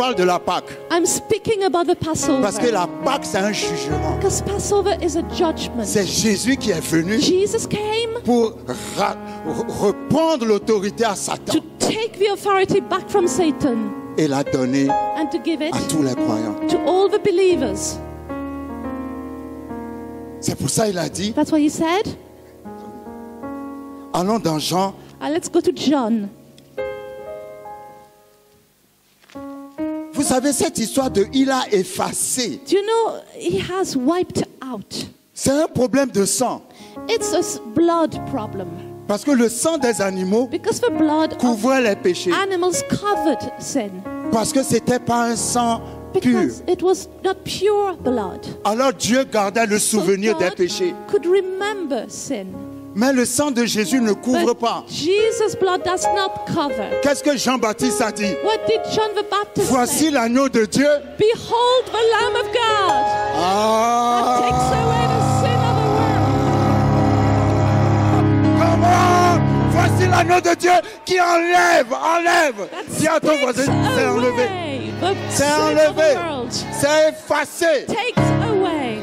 parle de la Pâque. I'm speaking about the Passover. Parce que la Pâque, c'est un jugement. Because Passover is a judgment. C'est Jésus qui est venu Jesus came pour reprendre l'autorité à Satan to take the authority back from Satan et la donner and to give it à tous les croyants. to all the believers. C'est pour ça qu'il a dit, That's what he said. allons dans Jean. Let's go to John. Vous savez cette histoire de il a effacé. Do you know he has wiped out? C'est un problème de sang. It's a blood problem. Parce que le sang des animaux Because the blood of couvrait les péchés. animals covered sin. Parce que c'était pas un sang pur. Because it was not pure blood. Alors Dieu gardait le souvenir So des God péchés. could remember sin. Mais le sang de Jésus ne couvre But pas. Jesus' blood does not cover. Qu'est-ce que Jean-Baptiste a dit? What did John the Baptist Voici say? l'agneau de Dieu. Behold the Lamb of God that takes Ah! away the sin of the world. Comment? Voici l'agneau de Dieu qui enlève. That Dis à ton voisin, takes c'est enlevé. away the C'est sin of enlevé. the world. C'est effacé. Takes away.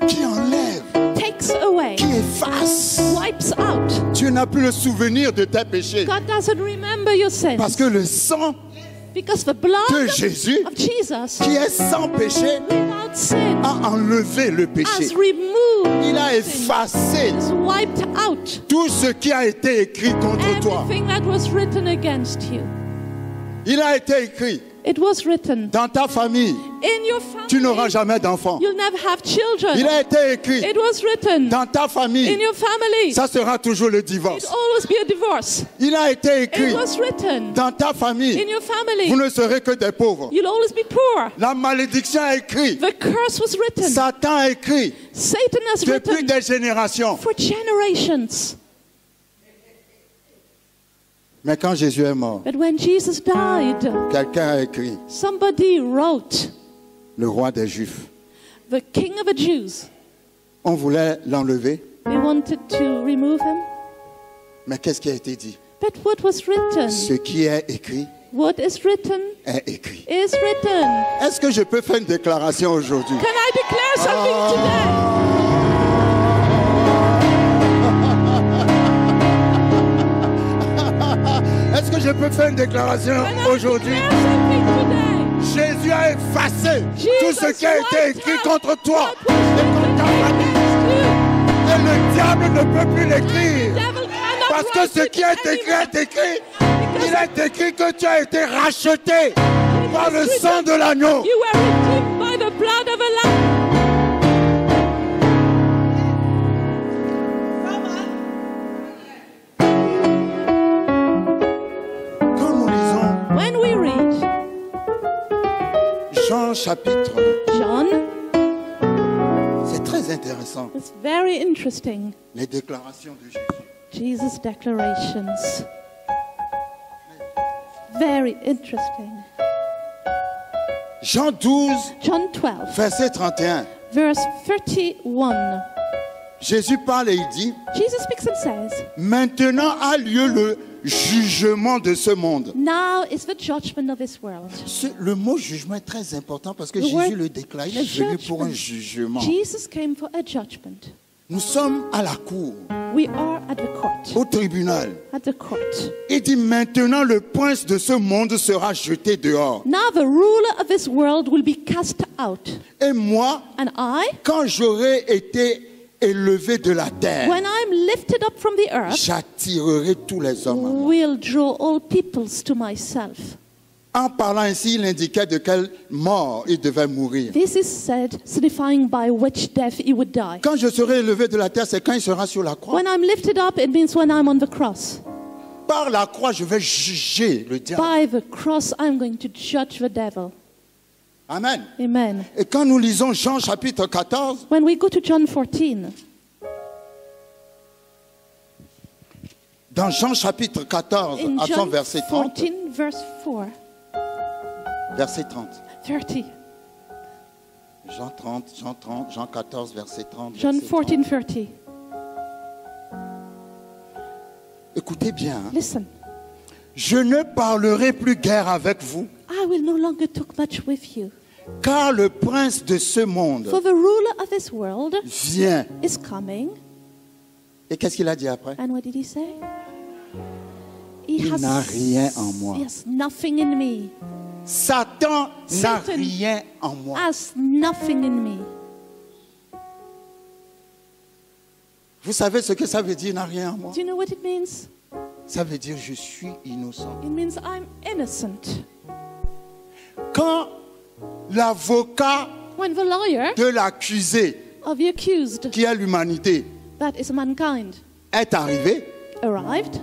Qui enlève. Takes away. Qui efface. Wipes out. Tu n'as plus le souvenir de tes péchés. God doesn't remember your sins. Parce que le sang Because the de blood Jésus, of Jesus qui est sans péché, without sin a enlevé le péché. has removed Il a sin. effacé Has wiped out tout ce qui a été écrit contre toi. everything that was written against you. Il a été écrit It was written dans ta famille, in your family. tu n'auras jamais d'enfant. You'll never have children. Il a été écrit It was written dans ta in famille, your family. ça sera toujours le It divorce. always be a divorce. Il a été It écrit was written dans ta famille, in your family. vous ne serez que des pauvres. You'll always be poor. La malédiction est écrite. The curse was written. Satan a écrit Satan has depuis written des générations. for generations. Mais quand Jésus est mort, But when Jesus died, quelqu'un a écrit somebody wrote, le roi des Juifs. the king of the Jews. On voulait l'enlever, They wanted to remove him. mais qu'est-ce qui a été dit? But what was written, Ce qui est écrit what is written, est écrit. is written. Est-ce que je peux faire une déclaration aujourd'hui? Can I declare something today? Est-ce que je peux faire une déclaration Can I aujourd'hui? declare something today? Jésus a effacé tout ce qui a été écrit contre toi What was written against et le diable ne peut plus you? l'écrire. The devil cannot Parce que write ce it qui est écrit anymore. est écrit. Il est écrit que tu as été racheté par le sang de l'agneau. You were redeemed by the blood of a lamb. Quand nous lisons When we read Jean chapitre, John, c'est très intéressant, it's very interesting. les déclarations de Jésus. Jesus' declarations. Very interesting. Jean 12, John 12, verset 31. verse 31. Jésus parle et il dit, Jesus speaks and says, maintenant a lieu le jugement de ce monde. now is the judgment of this world. Le mot jugement est très important parce que The word Jésus le déclare. Il est venu pour un jugement. Jesus came for a judgment. Nous sommes à la cour, We are at the court. au tribunal. At the court. Il dit maintenant le prince de ce monde sera jeté dehors. Now the ruler of this world will be cast out. Et moi, And I, quand j'aurai été élevé de la terre, when I'm lifted up from the earth, j'attirerai tous les hommes à moi. will draw all peoples to myself. En parlant ainsi, il indiquait de quelle mort il devait mourir. This is said, signifying by which death he would die. Quand je serai élevé de la terre, c'est quand il sera sur la croix. When I'm lifted up, it means when I'm on the cross. Par la croix, je vais juger le diable. By the cross, I'm going to judge the devil. Amen. Amen. Et quand nous lisons Jean chapitre 14, When we go to John 14, dans Jean chapitre 14, in attends John verset 30, 14, verse 4, verset 30. 30. Jean 30, Jean 14, verset 30. John verset 30. 14, 30. Écoutez bien. Hein. Listen. Je ne parlerai plus guère avec vous. I will no longer talk much with you. Car le prince de ce monde For the ruler of this world vient. is coming. Et qu'est-ce qu'il a dit après? And what did he say? Il n'a rien en moi. He has nothing in me. Satan n'a Satan rien en moi. has nothing in me. Vous savez ce que ça veut dire, n'a rien en moi? Do you know what it means? Ça veut dire je suis innocent. It means I'm innocent. Quand l'avocat When the lawyer de l'accusé, of the accused, qui est l'humanité, that is mankind, est arrivé, arrived,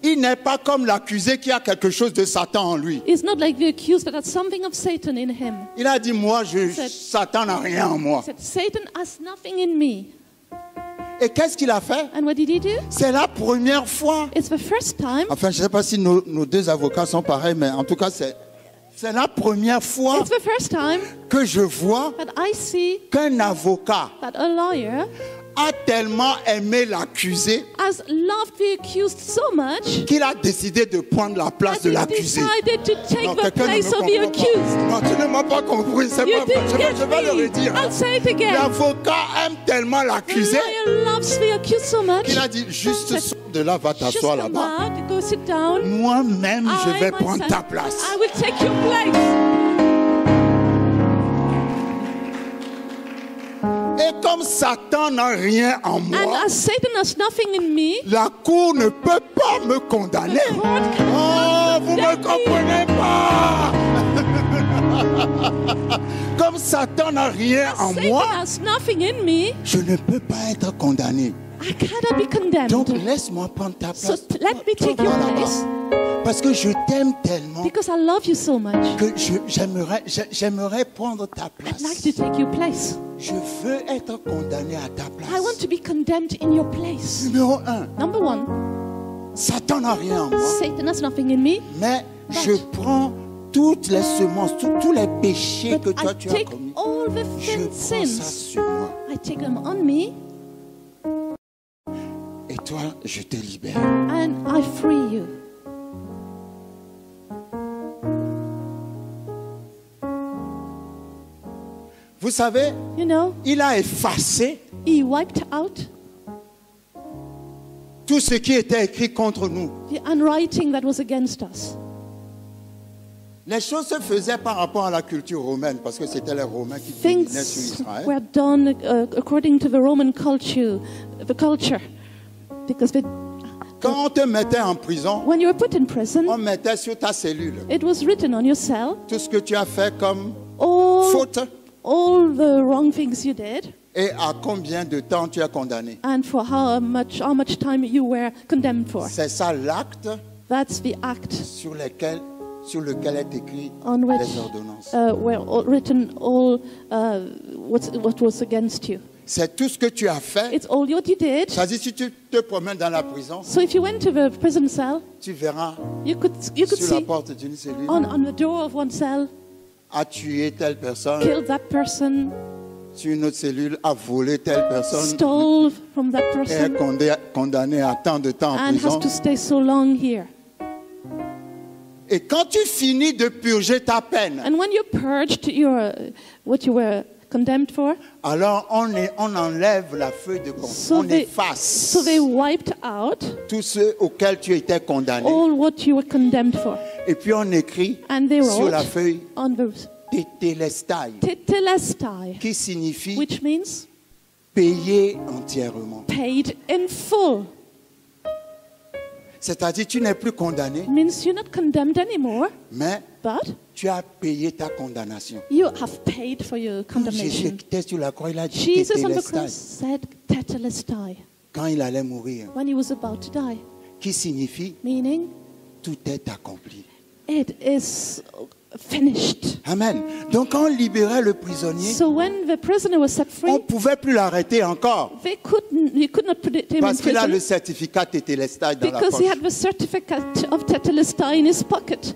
il n'est pas comme l'accusé qui a quelque chose de Satan en lui. it's not like the accused that has something of Satan in him. Il a dit, moi, Satan n'a rien en moi. He said, Satan has nothing in me. Et qu'est-ce qu'il a fait? And what did he do? C'est la première fois. It's the first time. Enfin, je ne sais pas si nos deux avocats sont pareils, mais en tout cas, c'est la première fois It's the first time que je vois that I see qu'un avocat that a lawyer a tellement aimé l'accusé has loved the accused so much qu'il a décidé de prendre la place that de he l'accusé. decided to take Non, the quelqu'un ne place me of the comprend pas. accused. Non, tu ne m'as pas compris, c'est You pas vrai. didn't get Je vais le me. redire. I'll say it again. L'avocat aime tellement The l'accusé lawyer loves the accused so much. qu'il a dit, juste sors de là, va Just t'asseoir come là-bas. out, go sit down. Moi-même, je I vais myself, prendre ta place. I will take your place. Et comme Satan n'a rien en And moi, as Satan has nothing in me, la cour ne peut pas me condamner. the court Oh, vous ne me comprenez pas. Comme Satan n'a rien en Satan moi, has nothing in me, je ne peux pas être condamné. I cannot be condemned. Donc laisse-moi prendre ta So place. let me take your Toi, là-bas. place Parce que je t'aime tellement because I love you so much. que j'aimerais prendre ta I'd place. like to take your place. Je veux être condamné à ta I place. want to be condemned in your place. Numéro 1, Number one, Satan n'a rien en moi, Satan has nothing in me, mais je prends toutes les semences, tous les péchés que but toi I tu as take commis. all the Je prends ça sins. sur moi. I take them on me, Et toi, je te libère. and I free you. Vous savez, You know, il a effacé he wiped out tout ce qui était écrit contre nous. the handwriting that was against us. Les choses se faisaient par rapport à la culture romaine, parce que c'était les Romains qui dominaient sur Things Israël. were done according to the Roman culture, because Quand on te mettait en prison, when you were put in on prison, mettait sur ta cellule it was written on your cell tout ce que tu as fait comme all faute all the wrong things you did et à combien de temps tu es condamné. and for how much time you were condemned for. C'est ça l'acte That's the act sur lequel est écrit on which les ordonnances. were written all what was against you. C'est tout ce que tu as fait. It's all what you did. C'est-à-dire, si tu te promènes dans la prison, So if you went to the prison cell, tu verras you could sur la see porte d'une cellule, on the door of one cell, a tué telle personne, killed that person, sur une autre cellule, a volé telle personne, stole from that et est person, condamné à tant de temps en and has prison. to stay so long here. Et quand tu finis de purger ta peine, And when you purged your what you were condemned for, alors on enlève la feuille de compte, so on they efface wiped out tous ceux auxquels tu étais condamné. all what you were condemned for, Et puis on écrit and they sur la wrote feuille on the Tetelestai, tetelestai, qui signifie which means payer entièrement. paid in full. C'est-à-dire tu n'es plus condamné, Means you're not condemned anymore, mais but tu as payé ta condamnation. you have paid for your Quand Jésus condemnation. était sur la croix, il a dit Jesus on the Tetelestai cross said tetelestai quand il allait mourir, when he was about to die, qui signifie meaning tout est accompli. it is finished. Amen. Donc quand on libérait le prisonnier, So when the prisoner was set on ne free, pouvait plus l'arrêter encore. you could not put him in Parce qu'il a le prison certificat Tetelestai dans la because he poche. had the certificate of tetelestai in his pocket.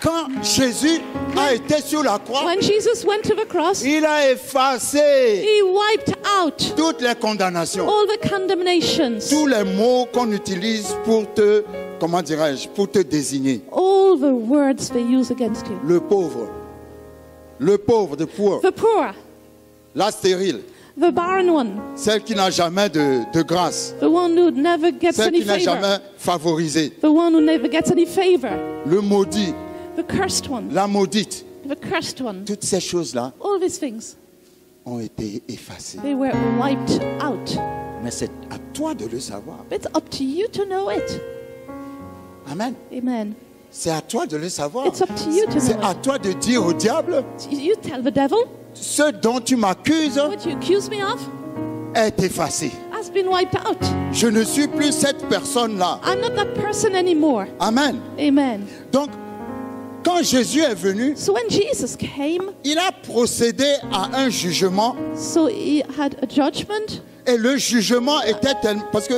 Quand Jésus a été sur la croix, When Jesus went to the cross, il a effacé he wiped out toutes les condamnations, all the condemnations, tous les mots qu'on utilise pour te, comment dirais-je, pour te désigner. all the words they use against you. Le pauvre, the poor, The poor, la stérile, the barren one, celle qui n'a jamais de grâce, the one who never gets celle any qui n'a favor, jamais favorisé, the one who never gets any favor, le maudit, the cursed one, la maudite. the cursed one. Toutes ces choses-là All these things, ont été effacées. they were wiped out. Mais c'est à toi de le savoir. But it's up to you to know it. Amen. Amen. C'est à toi de le savoir. It's up to you to C'est know à it. toi de dire au diable, You tell the devil, ce dont tu m'accuses what you accuse me of est effacé. has been wiped out. Je ne suis plus cette personne-là. I'm not that person anymore. Amen. Amen. Donc, quand Jésus est venu, So when Jesus came, il a procédé à un jugement. so he had a judgment. Et le jugement était tel... Parce que,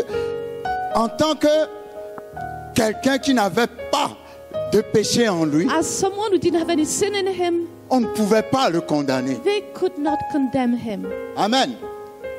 en tant que quelqu'un qui n'avait pas de péché en lui, As someone who didn't have any sin in him, on ne pouvait pas le condamner. they could not condemn him. Amen.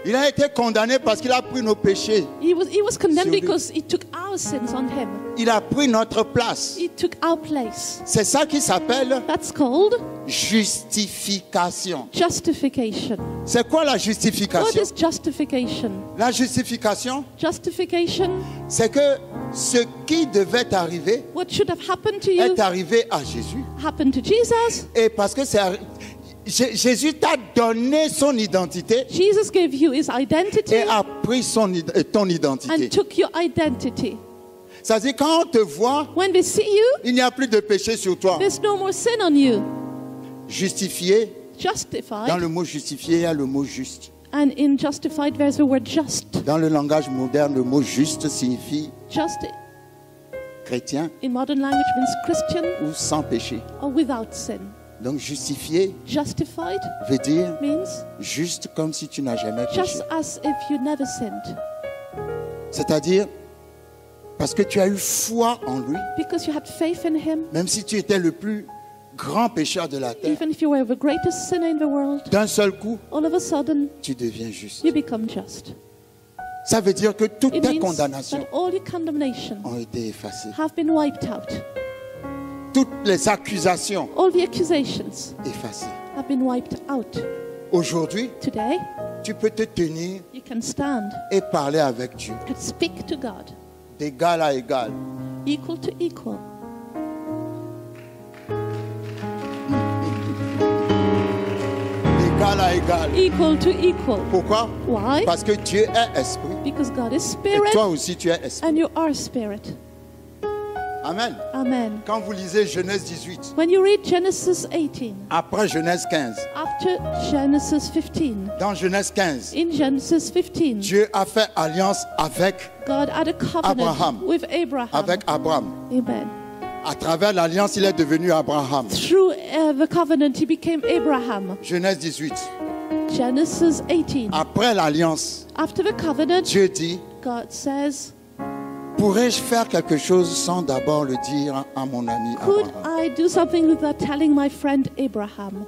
Il a été condamné parce qu'il a pris nos péchés. He was condemned Sur lui. because he took our sins on him. Il a pris notre place. He took our place. C'est ça qui s'appelle That's called justification. justification. C'est quoi la What justification? is justification? La justification, Justification, c'est que ce qui devait arriver what should have happened to you, est arrivé à Jésus. happened to Jesus. Et parce que Jésus t'a donné son identité Jesus gave you his identity et a pris ton identité. and took your identity. Ça veut dire quand on te voit, When they see you, il n'y a plus de péché sur toi. there's no more sin on you. Justifié, dans Justified, le mot justifié, il y a le mot juste. and in justified there's the word just. Dans le langage moderne, le mot juste signifie Just chrétien in modern language means Christian ou sans péché. or without sin. Donc justifié Justified veut dire means juste comme si tu n'as jamais péché. just as if you never sinned. C'est-à-dire parce que tu as eu foi en lui, Because you had faith in him, même si tu étais le plus grand pécheur de la terre, even if you were the greatest sinner in the world, d'un seul coup, all of a sudden tu deviens juste. you become just. Ça veut dire que toutes It tes means condamnations that all your condemnations ont été effacées. have been wiped out. Toutes les accusations All the accusations effacées. have been wiped out. Aujourd'hui, Today, tu peux te tenir you can stand et parler avec Dieu, and speak to God, d'égal à égal. equal to equal. D'égal à égal. Equal to equal. Pourquoi? Why? Parce que Dieu est esprit. Because God is Et spirit toi aussi, tu es esprit. and you are spirit. Amen. Amen. Quand vous lisez Genèse 18, When you read Genesis 18, après Genèse 15, after Genesis 15, dans Genèse 15, in Genesis 15, Dieu a fait alliance avec God had a covenant Abraham. with Abraham. Abraham. Amen. À travers l'alliance, il est devenu Abraham. Through the covenant, he became Abraham. Genèse 18. Genesis 18. Après l'alliance, After the covenant, Dieu dit, God says, pourrais-je faire quelque chose sans d'abord le dire à mon ami could Abraham? I do something without telling my friend Abraham?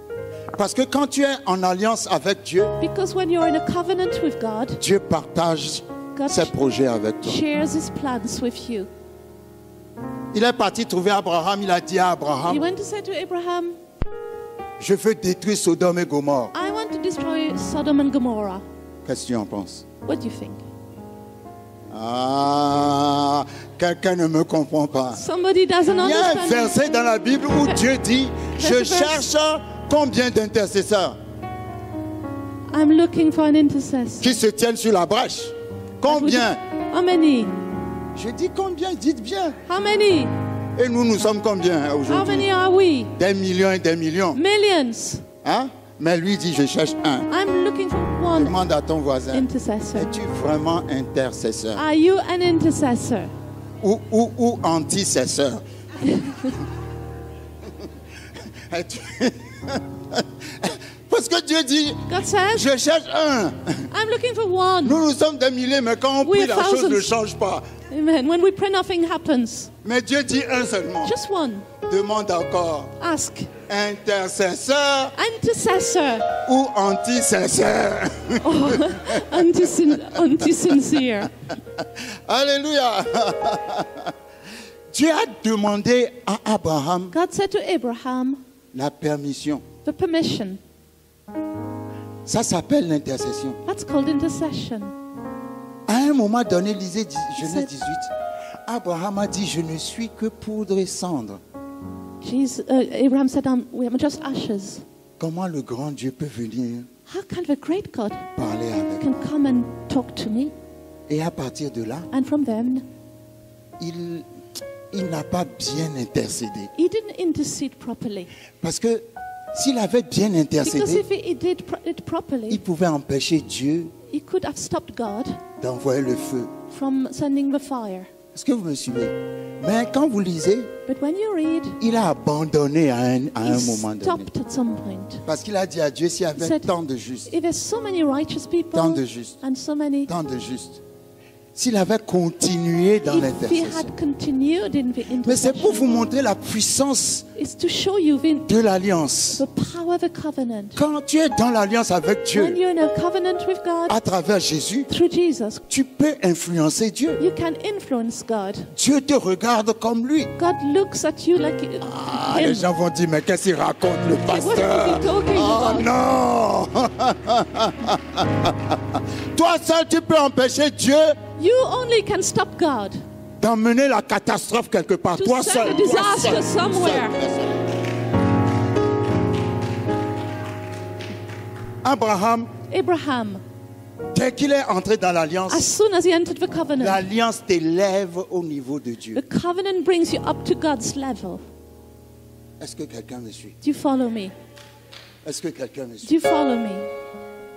Parce que quand tu es en alliance avec Dieu, Because when you're in a covenant with God, Dieu partage God ses projets avec toi. shares his plans with you. Il est parti trouver Abraham, il a dit à He Abraham, went to say to Abraham, je veux détruire Sodome et Gomorrhe. I want to destroy Sodom and Gomorrah. Qu'est-ce que tu en penses? What do you think? Ah, quelqu'un ne me comprend pas. Somebody doesn't Il y a un understand. verset dans la Bible où Dieu dit, je cherche combien d'intercesseurs I'm looking for an intercessor. qui se tiennent sur la brèche. Combien? How many? Je dis combien? Dites bien. How many? Et nous sommes combien How aujourd'hui? many are we? Des millions et des millions. Millions. Hein? Mais lui dit, je cherche un. I'm looking for one Demande à ton voisin, intercessor. es-tu vraiment intercesseur Are you an intercessor? ou anticesseur? Parce que Dieu dit, God says, je cherche un. I'm looking for one. Nous sommes des milliers, mais quand on We prie, are la chose thousands. ne change pas. Amen. When we pray, nothing happens. Mais Dieu dit un seulement. Just one. Demande encore. Ask. Intercesseur Intercessor. ou anti-cesseur. Anti-sincere. Alléluia. Dieu a demandé à Abraham God said to Abraham, la permission. the permission. Ça s'appelle l'intercession. That's called intercession. À un moment donné, lisez Genèse 18. Abraham a dit, je ne suis que poudre et cendre. Abraham said, we are just ashes. Comment le grand Dieu peut venir How can the great God parler avec can come and talk to me? Et à partir de là, And from then, il n'a pas bien intercédé. he didn't intercede properly. Parce que s'il avait bien Because intercédé, if he did it il properly, pouvait empêcher Dieu he could have stopped God d'envoyer le feu. from sending the fire. Est-ce que vous me suivez? Mais quand vous lisez, But when you read, il a abandonné à un he moment donné. stopped at some point. Parce qu'il a dit à Dieu, s'il y avait said, tant de justes, If there's so many righteous people tant de justes, and so many, tant de justes, s'il avait continué dans if he l'intercession. had continued in the Mais c'est pour vous intercession, montrer la puissance it's to show you de l'alliance. the power of the covenant. Quand tu es dans l'alliance avec When Dieu, you're in a covenant with God à travers Jésus, through Jesus, tu peux influencer Dieu. you can influence God. Dieu te regarde comme lui. God looks at you like Les him. gens vont dire, mais qu'est-ce qu'il raconte le What is pasteur? he talking Oh about? non! Toi seul, tu peux empêcher Dieu You only can stop God d'emmener la catastrophe quelque part. to Toi send seul. a Toi disaster seul. somewhere. Abraham, Abraham, dès qu'il est entré dans l'alliance, as soon as he entered the covenant, l'alliance t'élève au niveau de Dieu. the covenant brings you up to God's level. Est-ce que quelqu'un me suit? Do you follow me? Est-ce que quelqu'un me Do suit? you follow me?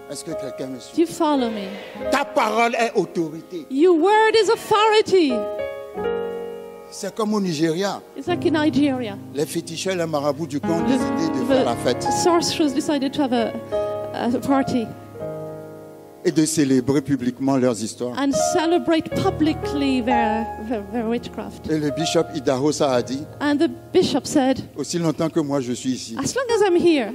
Est-ce que quelqu'un me Do suit? you follow me? Ta parole est autorité. Your word is authority. C'est comme au Nigeria. It's like in Nigeria. Les féticheurs, les marabouts du camp ont décidé de faire la fête The sorcerers decided to have a party et de célébrer publiquement leurs histoires. and celebrate publicly their witchcraft. Et le bishop Idahosa a dit, And the bishop said, aussi longtemps que moi je suis ici, as long as I'm here,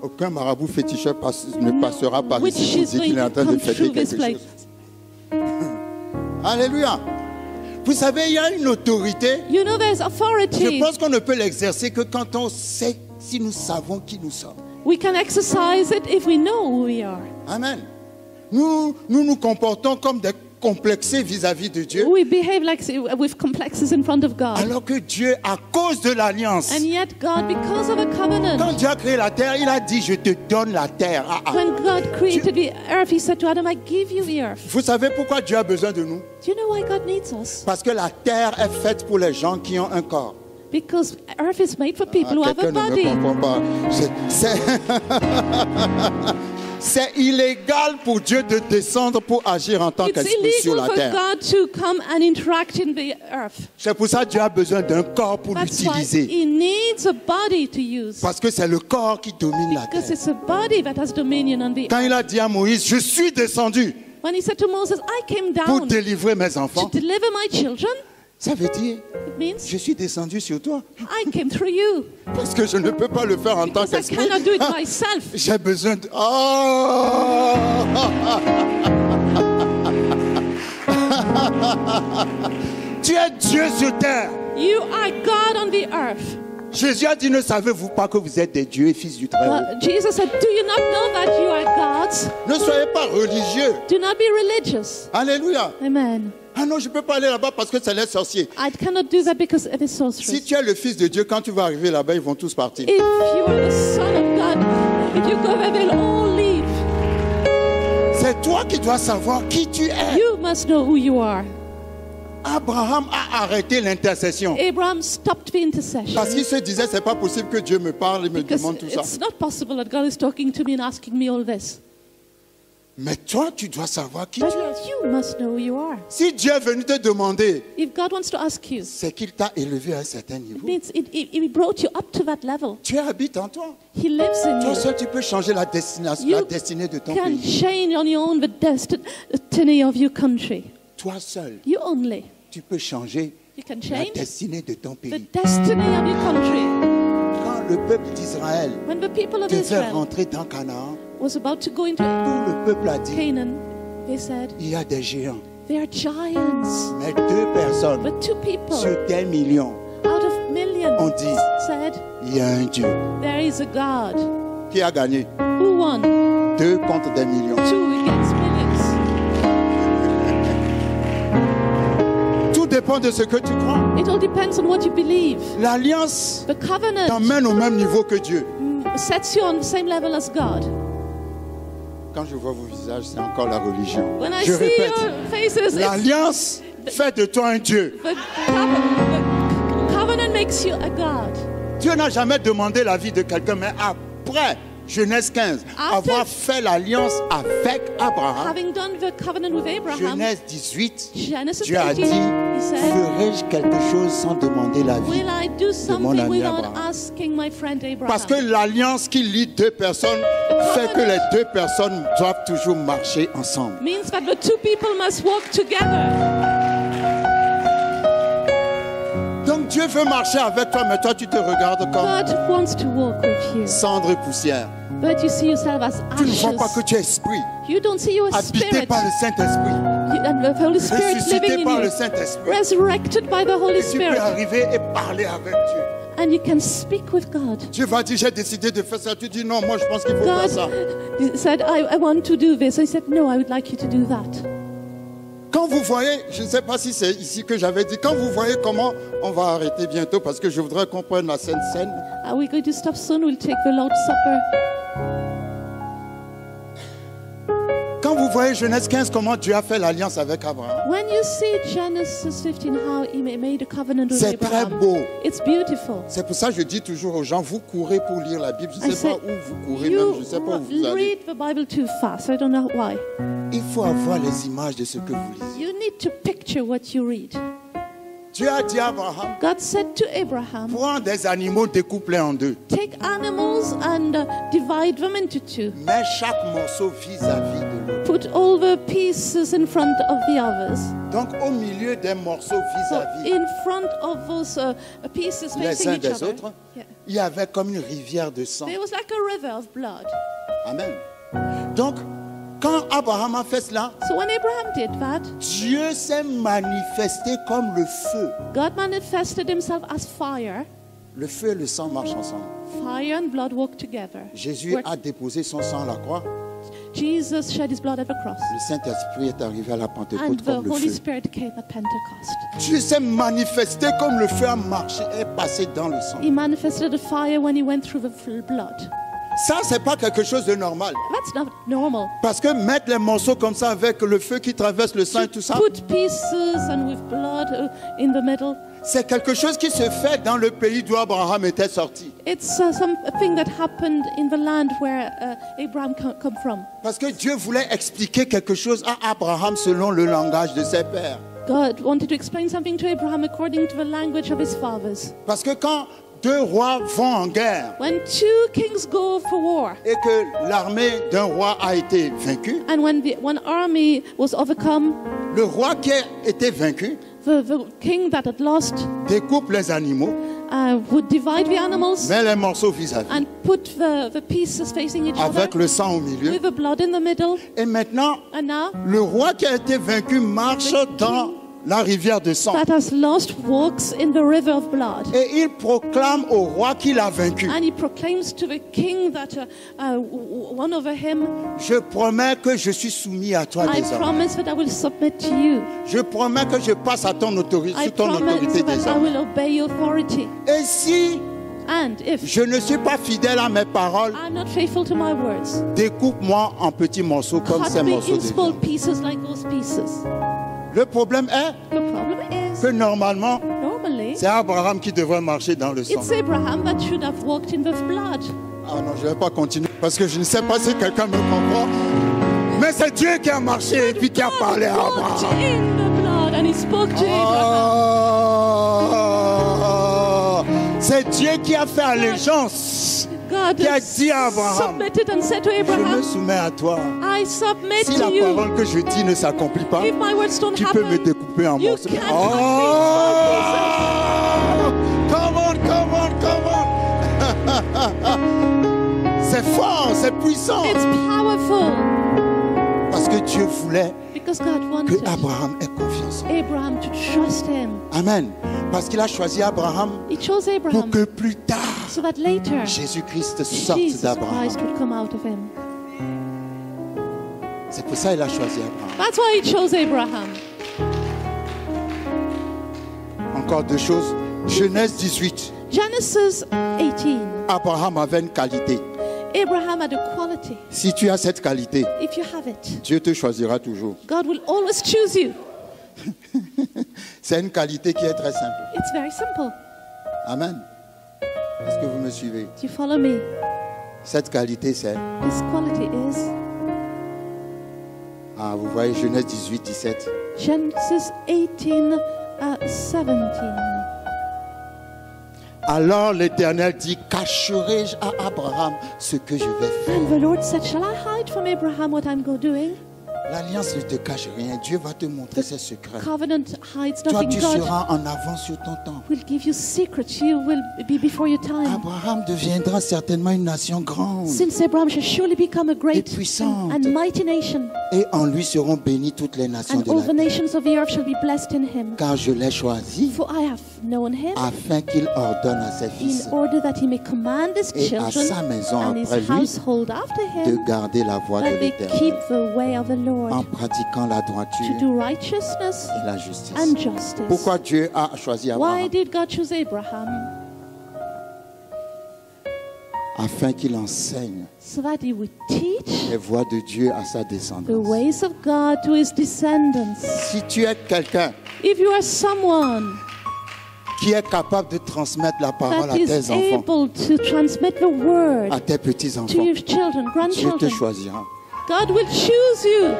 aucun marabout féticheur ne passera par which ici pour is dire qu'il est en going to train de come fêter through this quelque place. chose. Alléluia. Vous savez, il y a une autorité. You know there's Je authority. pense qu'on ne peut l'exercer que quand on sait, si nous savons qui nous sommes. We can exercise it if we know who we are. Amen. Nous comportons comme des complexés vis-à-vis de Dieu. We behave like with complexes in front of God. Alors que Dieu, à cause de l'alliance, And yet God, because of a covenant, quand Dieu a créé la terre, il a dit, je te donne la terre. when God created the earth, he said to Adam, I give you the earth. Vous savez pourquoi Dieu a besoin de nous? Do you know why God needs us? Parce que la terre est faite pour les gens qui ont un corps. Because earth is made for people who have a Quelqu'un ne me body. comprend pas. C'est illégal pour Dieu de descendre pour agir en tant It's qu'esprit sur illegal la for terre. God to come and interact in the earth. C'est pour ça que Dieu a besoin d'un corps pour That's why l'utiliser. he needs a body to use. Parce que c'est le corps qui domine la Because terre. it's a body that has dominion on the Quand earth. il a dit à Moïse, je suis descendu When he said to Moses, I came pour down délivrer mes to enfants, deliver my children, ça veut dire, it means je suis descendu sur toi. I came through you. Parce que je ne peux pas le faire en tant Because I qu'esprit. cannot do it myself. J'ai besoin de... Oh! Tu es Dieu sur terre. You are God on the earth. Jésus a dit, ne savez-vous pas que vous êtes des dieux et fils du Très-Haut? Jesus said, do you not know that you are gods? Ne soyez pas religieux. Do not be religious. Alléluia. Amen. Ah non, je ne peux pas aller là-bas parce que c'est les sorciers. I cannot do that because it is Si sorcery. tu es le fils de Dieu, quand tu vas arriver là-bas, ils vont tous partir. If you are the son of God, if you go there, they'll all leave. C'est toi qui dois savoir qui tu es. You must know who you are. Abraham a arrêté l'intercession. Abraham stopped the intercession Parce qu'il se disait, c'est pas possible que Dieu me parle et me because demande tout ça. it's not possible that God is talking to me and asking me all this. Mais toi, tu dois savoir qui tu But es. you must know who you are. Si Dieu est venu te demander, If God wants to ask you, c'est qu'il t'a élevé à un certain it niveau. means He brought you up to that level. Dieu habite en toi. He lives in Toi you. seul, tu peux changer la destinée de ton Can pays. change on your own the destiny of your country. Toi seul, You only. tu peux changer You can la change destinée de ton the pays. destiny of your country. Quand le peuple d'Israël When the people of devait Israel rentrer dans Canaan, was about to go into tout le peuple a dit, Canaan, they said, il y a des géants. they are giants. Mais 2 personnes But 2 people sur des millions out of millions ont dit, said, il y a un Dieu. there is a God. Qui a gagné? Who won? 2 contre des millions. 2 against millions. Tout dépend de ce que tu crois. It all depends on what you believe. L'alliance The covenant t'emmène au même niveau que Dieu. sets you on the same level as God. Quand je vois vos visages, c'est encore la religion. When I Je see répète, your faces, it's l'alliance fait de toi un Dieu. the covenant makes you a God. Dieu n'a jamais demandé la vie de quelqu'un, mais après Genèse 15, After- avoir fait l'alliance avec Abraham, Having done the covenant with Abraham, Genèse 18, Genesis Dieu a 18, dit, he said, ferai-je quelque chose sans demander la vie? will I do mon something ami without Abraham. asking my friend Abraham? Parce que l'alliance qui lie 2 personnes fait que les 2 personnes doivent toujours marcher ensemble. Means that the 2 people must walk together. Donc Dieu veut marcher avec toi, mais toi tu te regardes comme God wants to walk with you, cendre et poussière. but you see yourself as Tu ne vois pas ashes. que tu es esprit, You don't see you as habité spirit, par le Saint-Esprit, and the Holy Spirit ressuscité living par in le you, Saint-Esprit. resurrected by the Holy Et tu peux Spirit, arriver et parler avec Dieu. and you can speak with God. Dieu va dire, j'ai décidé de faire ça. Tu dis, non, moi je pense qu'il faut faire ça. God said, I want to do this. I said, no, I would like you to do that. Quand vous voyez, je ne sais pas si c'est ici que j'avais dit, quand vous voyez comment, on va arrêter bientôt parce que je voudrais qu'on prenne la scène. Are we going to stop soon? We'll take the Lord's Supper. Quand vous voyez Genèse 15, comment Dieu a fait l'alliance avec Abraham, When you see Genesis 15, how he made a covenant with c'est très Abraham, beau. it's beautiful. C'est pour ça que je dis toujours aux gens, vous courez pour lire la Bible. Je ne I sais pas said, où vous courez même, je ne sais pas où vous allez. read the Bible too fast. I don't know why. Il faut avoir les images de ce que vous lisez. You need to picture what you read. Dieu a dit à Abraham, God said to Abraham, prends des animaux, découpe-les en 2. take animals and divide them into 2. Mets chaque morceau vis-à-vis de l'autre. Put all the pieces in front of the others. Donc au milieu des morceaux So vis-à-vis in front of those pieces les facing uns each des other, autres, yeah, il y avait comme une rivière de sang. there was like a river of blood. Amen. Donc, quand Abraham a fait cela, So when Abraham did that, Dieu s'est manifesté comme le feu. God manifested himself as fire. Le feu et le sang marchent ensemble. Fire and blood walk together. Jésus Work- a déposé son sang à la croix. Jesus shed his blood at the cross. Le Saint-Esprit est arrivé à la And Pentecôte the comme le Holy feu. Spirit came at Pentecost. Dieu s'est manifesté comme le feu a marché et passé dans le sang. He manifested the fire when he went through the blood. Ça, c'est pas quelque chose de normal. That's not normal. Parce que mettre les morceaux comme ça avec le feu qui traverse le sang et tout ça, Put pieces and with blood in the middle. c'est quelque chose qui se fait dans le pays d'où Abraham était sorti. It's something that happened in the land where Abraham come from. Parce que Dieu voulait expliquer quelque chose à Abraham selon le langage de ses pères. God wanted to explain something to Abraham according to the language of his fathers. Parce que quand 2 rois vont en guerre When 2 kings go for war, et que l'armée d'un roi a été vaincue, and when one army was overcome, le roi qui a été vaincu the king that had lost découpe les animaux, would divide the animals met les morceaux vis-à-vis, and put the pieces facing each other avec le sang au milieu. with the blood in the middle. Et maintenant, And now le roi qui a été vaincu marche dans la rivière de sang. that has lost walks in the river of blood. Et il proclame au roi qui l'a vaincu, And he proclaims to the king that won over him, je promets que je suis soumis à toi I désormais. promise that I will submit to you. Je promets que je passe à ton autorité, I sous ton promise autorité that I désormais. will obey your authority. Et si And if je ne suis pas fidèle à mes paroles, I'm not faithful to my words, découpe-moi en petits morceaux comme ces cut me morceaux in de small viande. pieces like those pieces. Le problème est The problem is, que normalement, normally, c'est Abraham qui devrait marcher dans le sang. it's Abraham that should have walked in the blood. Ah non, je ne vais pas continuer parce que je ne sais pas si quelqu'un me comprend. Mais c'est Dieu qui a marché et puis qui a parlé à walked Abraham. in the blood and he spoke to Abraham. Oh, c'est Dieu qui a fait allégeance. God Qui a dit à Abraham, submitted and said to je me Abraham, soumets à toi. I submit Si to la you. parole que je dis ne s'accomplit pas, If my words don't tu peux me happen, découper en you morceaux. can Oh, come on, come on, come on. C'est fort, c'est puissant. it's powerful. Parce que Dieu voulait Because God que wanted Abraham ait confiance en lui. Abraham to trust him. Amen. Parce qu'il a choisi Abraham He chose pour Abraham que plus tard, so that later Jésus-Christ sorte Jesus d'Abraham. Christ would come out of him. C'est pour ça qu'il a choisi Abraham. That's why he chose Abraham. Encore deux choses. Genèse 18. Genesis 18. Abraham avait une qualité. Abraham had a quality. Si tu as cette qualité, If you have it, Dieu te choisira toujours. God will always choose you. C'est une qualité qui est très simple. It's very simple. Amen. Est-ce que vous me suivez? Do you follow me? Cette qualité, c'est... This quality is Ah, vous voyez, Genèse 18, 17. Genesis 18, 17. Alors l'Éternel dit, cacherai-je à Abraham ce que je vais faire? And the Lord said, shall I hide from Abraham what I'm doing? L'alliance ne te cache rien. Dieu va te montrer ses secrets. Covenant hides Toi, nothing. tu God seras en avance sur ton temps. will give you secrets. You will be before your time. Abraham deviendra certainement une nation grande. Since Abraham shall surely become a great puissante. and mighty nation, Et en lui seront bénies toutes les nations and de all la the terre. nations of the earth shall be blessed in him. Car je l'ai choisi For I have known him afin qu'il ordonne à ses fils in order that he may command his et à children sa maison and his après lui household after de him, garder la voie de that they keep l'Éternel the way of the en Lord, pratiquant la to droiture do righteousness et la justice. and justice. Pourquoi Dieu a choisi Why Abraham? did God choose Abraham? Afin qu'il enseigne So that he would teach les voies de Dieu à sa the descendance. ways of God to his descendants. Si tu es quelqu'un If you are someone qui est capable de transmettre la parole that à is tes enfants, able to transmit the word à tes to petits-enfants, your children, Dieu te grandchildren, choisira. God will choose you.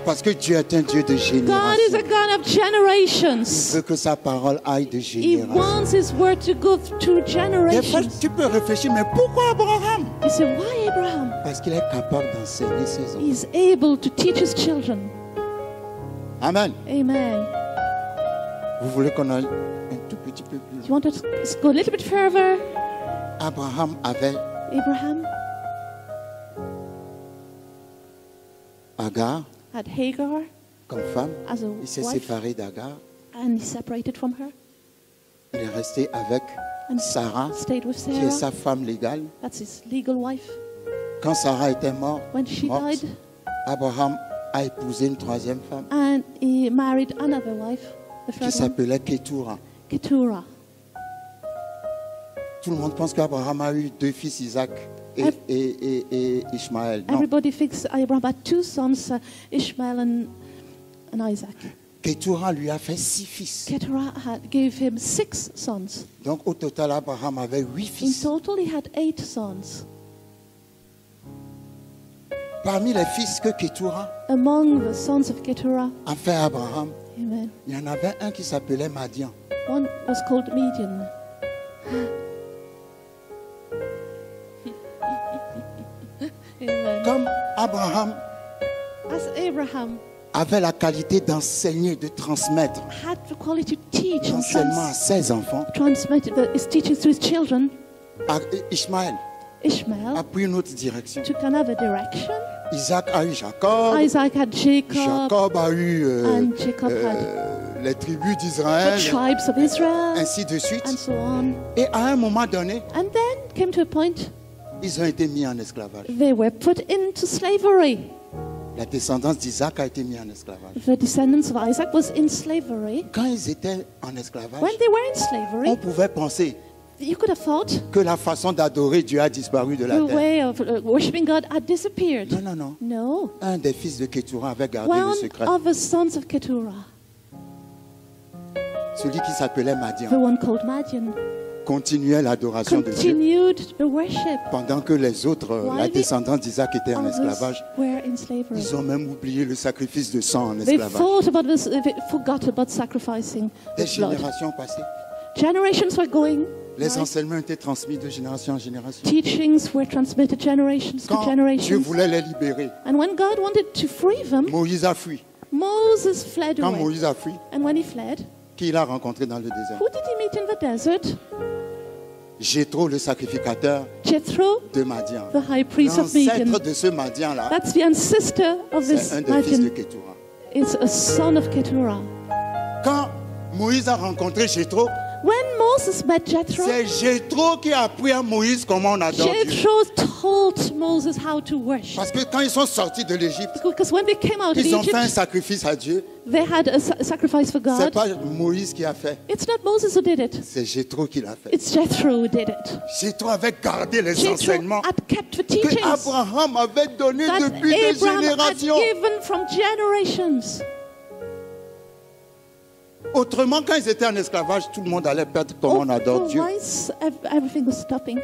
Parce que Dieu est un Dieu de God is a génération. God of Il generations. veut que sa parole aille de He génération. wants his word to go through Des fois, generations. tu peux réfléchir, mais pourquoi Abraham? You say, why Abraham? Parce qu'il est capable d'enseigner ses enfants. He's able to teach his children. Amen. Amen. Vous voulez qu'on aille un tout petit peu plus loin? You want to go a little bit further? Abraham avait Abraham Agar had Hagar comme femme. as a Il s'est wife, séparé d'Agar. and he separated from her Il est resté avec and Sarah, stayed with qui est Sarah. sa femme légale. That's his legal wife. Quand Sarah était morte, When she died, Abraham a épousé une troisième femme and he married another wife, the qui third one, s'appelait Ketura. Keturah. Tout le monde pense qu'Abraham a eu deux fils, Isaac et Ishmaël. Non, Everybody thinks Abraham had two sons, Ishmael and Isaac. Ketura lui a fait 6 fils. Keturah gave him 6 sons. Donc au total, Abraham avait 8 In fils. total, he had 8 sons. Parmi les fils que Ketura Among the sons of Keturah, a fait à Abraham, amen, il y en avait un qui s'appelait Madian. one was called Midian. Amen. Comme Abraham As Abraham avait la qualité d'enseigner, de transmettre had the quality to teach and l'enseignement à ses enfants, transmit his teachings to his children, Ishmaël Ishmael a pris une autre direction. took another direction. Isaac a eu Jacob. Isaac had Jacob, Jacob a eu and Jacob had les tribus the d'Israël, tribes of Israel, ainsi de suite. and so on. Et à un moment donné, And then came to a point ils ont été mis en esclavage. they were put into slavery. La descendance d'Isaac a été mise en esclavage. The descendants of Isaac was in slavery. Quand ils étaient en esclavage, When they were in on slavery, pouvait penser you could have thought que la façon d'adorer Dieu a disparu de la the terre. way of worshiping God had disappeared. Non, non, non. No. Un des fils de Ketura avait gardé le One secret. of the sons of Keturah, Celui qui s'appelait the Madian. one called Madian, continuaient l'adoration de Dieu. continued the worship. Pendant que les autres, la While the descendance d'Isaac était en Others esclavage, were in slavery. ils ont même oublié le sacrifice de sang en They esclavage. thought about this, they forgot about sacrificing Des the blood. générations passées, Generations were going. les by. enseignements étaient transmis de génération en génération. Teachings were transmitted generations to Quand Dieu generations. voulait les libérer, And when God wanted to free them, Moïse a fui. Moses fled Quand away. Moïse a fui, And when he fled, qui l'a rencontré dans le désert? who did he meet in the desert? Jéthro, le sacrificateur Jethro, de Madian. the high priest of Midian. L'ancêtre de ce Madian-là, That's the ancestor of this c'est un des fils de Midian. Ketura. It's a son of Keturah. Quand Moïse a rencontré Jéthro, When Moses met Jethro, c'est Jéthro qui a appris à Moïse comment on adore Dieu. Jethro told Moses how to worship. Parce que quand ils sont sortis de l'Égypte, Because when they came out of ils ont fait un Egypt, sacrifice à Dieu. they had a sacrifice for C'est God. pas Moïse qui a fait, It's not Moses who did it. c'est Jéthro qui l'a fait. It's Jethro who did it. Jéthro avait gardé les Jethro enseignements had kept the que teachings Abraham avait donnés that depuis des Abraham had générations. given from generations. Autrement, quand ils étaient en esclavage, tout le monde allait perdre comment on adore Dieu. Otherwise, everything was stopping.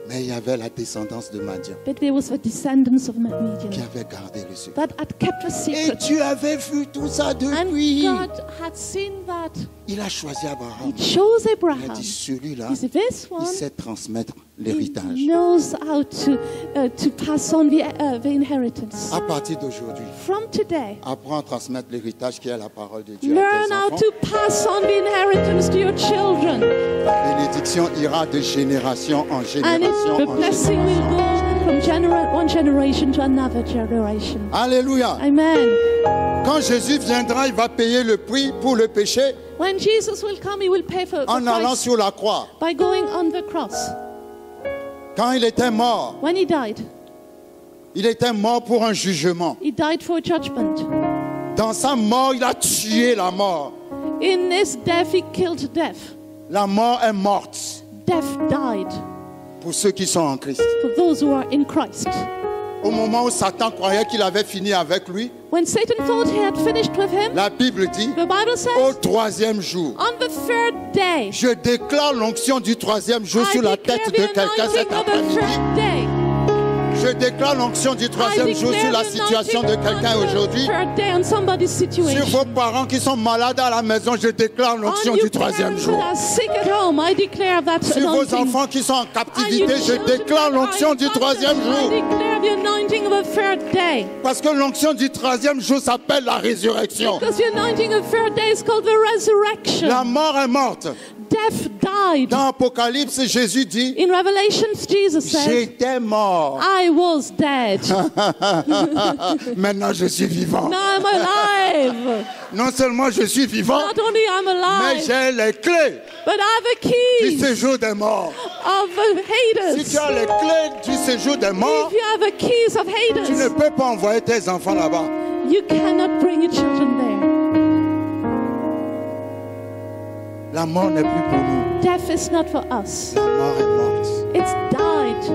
Mais il y avait la descendance de Madian But there was the descendants of qui Midian avait gardé le secret. that had kept the Et secret. Dieu avait vu tout ça And depuis. God had seen that. Il a choisi Abraham. He chose Il a Abraham. dit, celui-là, He said, this il one, sait transmettre he l'héritage. knows how to pass on the inheritance. À partir d'aujourd'hui, From today, apprends à transmettre l'héritage qui est la parole de Dieu à learn tes how enfants. to pass on the inheritance to your children. La bénédiction ira de génération en And génération the en blessing will génération. go from one generation to another generation. Alléluia. Amen. Quand Jésus viendra, il va payer le prix pour le péché When Jesus will come, he will pay for the en allant price sur la croix. by going on the cross. Quand il était mort, When he died pour un jugement. he died for judgment. Dans sa mort, il a tué la mort. In his death, he killed death. La mort est morte Death died pour ceux qui sont en Christ. for those who are in Christ. Au moment où Satan croyait qu'il avait fini avec lui, When Satan thought he had finished with him, la Bible dit, the Bible au says, troisième jour, on the third day, je déclare l'onction du troisième jour I sur la declare tête the de quelqu'un anointing cet of the après-midi. third day. Je déclare l'onction du troisième jour sur la situation de quelqu'un aujourd'hui. Third day on somebody's Sur situation. vos parents qui sont malades à la maison, je déclare l'onction On du you troisième parents jour. that are sick at home, I declare that Sur vos anointing. enfants qui sont en On you captivité, je children déclare that are l'onction in du bondage, troisième I jour. declare the anointing of the third day. Parce que l'onction du troisième jour s'appelle la résurrection. Because the anointing of the third day is called the resurrection. La mort est morte. Death died. Dans Apocalypse, Jésus dit, In Revelations, Jesus says, j'étais mort. I was dead. Maintenant, je suis vivant. Now I'm alive. Non seulement je suis vivant, Not only I'm mais alive, j'ai les clés but I have the du keys séjour des morts. of the Si tu haters. as les clés du séjour des morts, If you have the keys of tu ne haters, peux pas envoyer tes enfants là-bas. you cannot bring your children there. La mort n'est plus pour nous. Death is not for us. La mort est morte. It's died.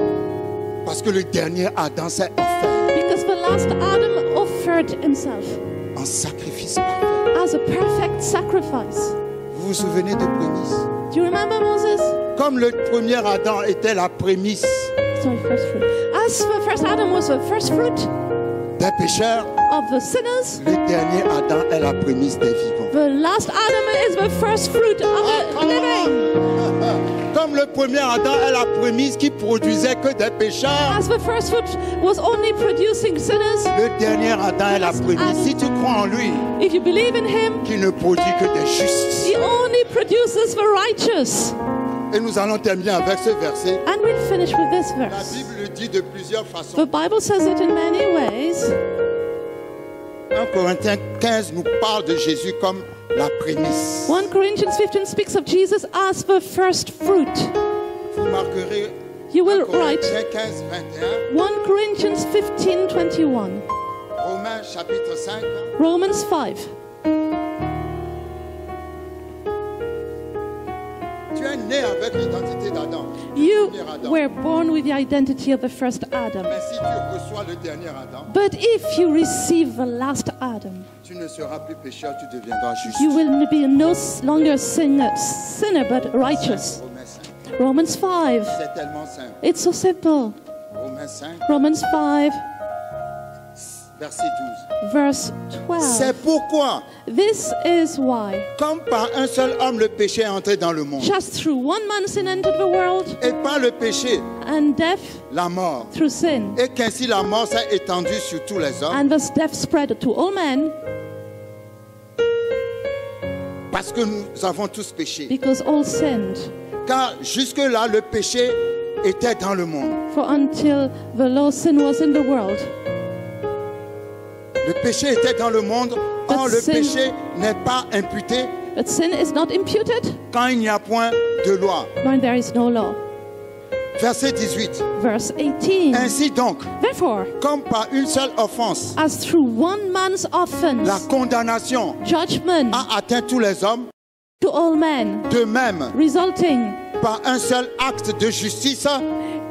Parce que le dernier Adam s'est offert Because the last Adam offered himself en sacrifice parfait. as a perfect sacrifice. Vous vous souvenez de prémices? Do you remember Moses? Comme le premier Adam était la prémisse Sorry, first fruit. As the first Adam was the first fruit des pécheurs, of the sinners, le dernier Adam est la prémisse des vivants. the last Adam is the first fruit of the living. Comme le premier Adam est la prémisse qui produisait que des pécheurs, As the first fruit was only producing sinners, le dernier Adam est la prémisse. Si tu crois en lui, if you believe in him, qui ne produit que des justes. he only produces the righteous. Et nous allons terminer avec ce verset. And we'll finish with this La verse. Bible le dit de plusieurs The façons. Bible says it in many ways. 1 Corinthiens 15 nous parle de Jésus comme la prémisse. 1 Corinthians 15 speaks of Jesus as the first fruit. Vous marquerez You 1 will write Corinthiens 15, 21, 1 Corinthians 15:21, Romains chapitre 5. Romans 5. Tu es né avec l'identité d'Adam. You premier Adam. were born with the identity of the first Adam. Mais si tu reçois le dernier Adam, But if you receive the last Adam, tu ne seras plus pécheur, tu deviendras juste. you will be no longer sinner but righteous. Romains 5. Romans 5. C'est tellement simple. It's so simple. Romains 5, Romans 5, verset 12. verse 12. C'est pourquoi, This is why, comme par un seul homme le péché est entré dans le monde, just through one man sin entered the world, et par le péché, and death la mort, through sin, et qu'ainsi la mort s'est étendue sur tous les hommes, and thus death spread to all men, parce que nous avons tous péché. because all sinned. Car jusque-là, le péché était dans le monde. For until the law, sin was in the world. Le péché était dans le monde, or But le sin- péché n'est pas imputé But sin is not imputed quand il n'y a point de loi. when there is no law. Verset 18. Verse 18. Ainsi donc, Therefore, comme par une seule offense, as through one man's la offense, condamnation judgment a atteint tous les hommes, to all men, de même, resulting, par un seul acte de justice,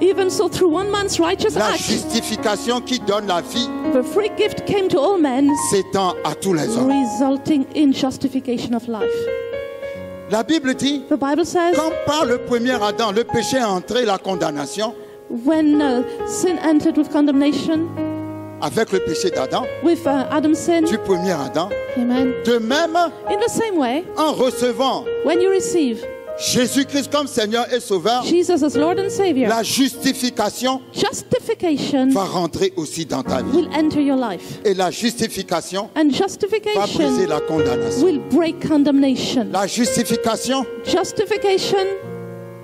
even so through one man's righteous la act, justification qui donne la vie the free gift came to all men, s'étend à tous les hommes. resulting in justification of life. La Bible dit, The Bible says, comme par le premier Adam, le péché est entré, la condamnation, when sin entered with condemnation, avec le péché d'Adam, with Adam's sin, du premier Adam, amen. de même, In the same way, en recevant when you receive Jésus-Christ comme Seigneur et Sauveur, Jesus as Lord and Savior, la justification justification va rentrer aussi dans ta vie. will enter your life. Et la justification And va briser justification la condamnation. will break condemnation. La justification Justification